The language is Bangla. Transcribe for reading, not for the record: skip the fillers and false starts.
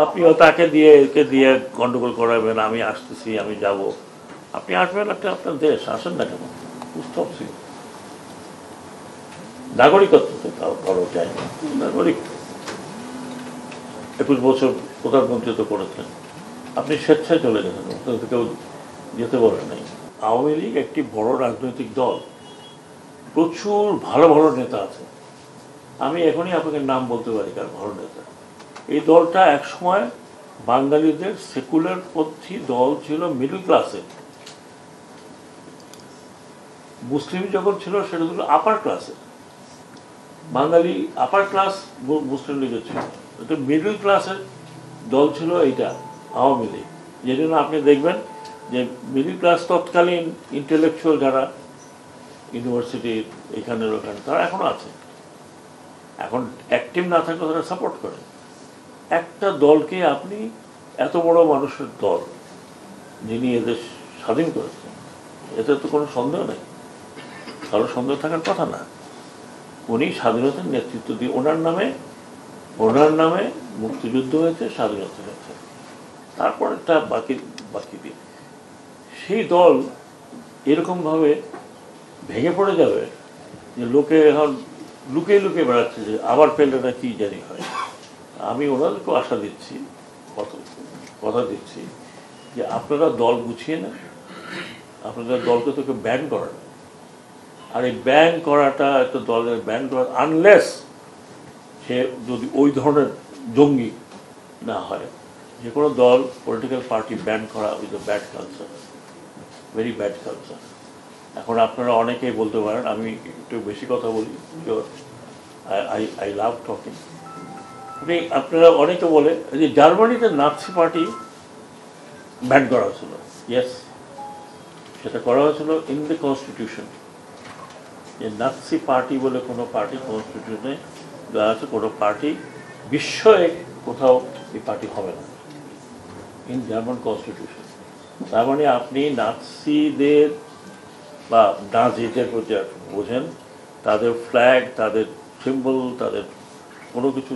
আপনিও তাকে দিয়ে একে দিয়ে গন্ডগোল করাবেন, আমি আসতেছি, আমি যাব। আপনি আসবেন একটা আপনার দেশ, আসেন না কেন? উৎসব ছিল নাগরিকত্ব তো কারো চাই না। নাগরিক 21 বছর প্রধানমন্ত্রী তো করেছেন, আপনি স্বেচ্ছায় চলে গেছেন, কেউ যেতে বলে নাই। আওয়ামী লীগ একটি বড় রাজনৈতিক দল, প্রচুর ভালো ভালো নেতা আছে। আমি এখনই আপনাকে নাম বলতে পারি কার ভালো নেতা। এই দলটা একসময় বাঙালিদের সেকুলার পন্থী দল ছিল, মিডল ক্লাসের। মুসলিম যখন ছিল সেটা ছিল আপার ক্লাসের। বাঙালি আপার ক্লাস মুসলিম লীগের ছিল, এটা মিডল ক্লাসের দল ছিল এইটা আওয়ামী লীগ। যে জন্য আপনি দেখবেন যে মিডল ক্লাস তৎকালীন ইন্টেলেকচুয়াল যারা ইউনিভার্সিটির এখানের ওখানে তারা এখনো আছে, এখন অ্যাক্টিভ না থাকলে তারা সাপোর্ট করে। একটা দলকে আপনি এত বড় মানুষের দল যিনি এদের স্বাধীন করেছেন, এতে তো কোনো সন্দেহ নেই, কারো সন্দেহ থাকার কথা না। উনি স্বাধীনতার নেতৃত্ব দিয়ে ওনার নামে মুক্তিযুদ্ধ হয়েছে, স্বাধীনতা হয়েছে, তারপরেরটা বাকি দিয়ে সেই দল এরকমভাবে ভেঙে পড়ে যাবে যে লোকে এখন লুকিয়ে লুকিয়ে বেড়াচ্ছে যে আবার পেলে না কি জানি হয়। আমি ওনাদেরকেও আশা দিচ্ছি, কথা দিচ্ছি যে আপনারা দল গুছিয়ে নেন, আপনাদের দলকে তো কেউ ব্যান করেন। আর এই ব্যান করাটা একটা দলের ব্যান করা, আনলেস সে যদি ওই ধরনের জঙ্গি না হয়, যে কোনো দল পলিটিক্যাল পার্টি ব্যান করা with a bad culture, very bad culture. এখন আপনারা অনেকেই বলতে পারেন আমি একটু বেশি কথা বলি, আই লাভ টকিং। আপনারা অনেকে বলে যে জার্মানিতে নাৎসি পার্টি ব্যান করা হয়েছিল। ইয়েস, সেটা করা হয়েছিল ইন দ্য কনস্টিটিউশন, যে নাৎসি পার্টি বলে কোনো পার্টি কনস্টিটিউশনে দেওয়া আছে, কোনো পার্টি বিশ্বয়ে কোথাও এই পার্টি হবে না, ইন জার্মান কনস্টিটিউশন। তার মানে আপনি নাৎসিদের বা নাজিদের বোঝেন, তাদের ফ্ল্যাগ, তাদের সিম্বল, তাদের কোনো কিছু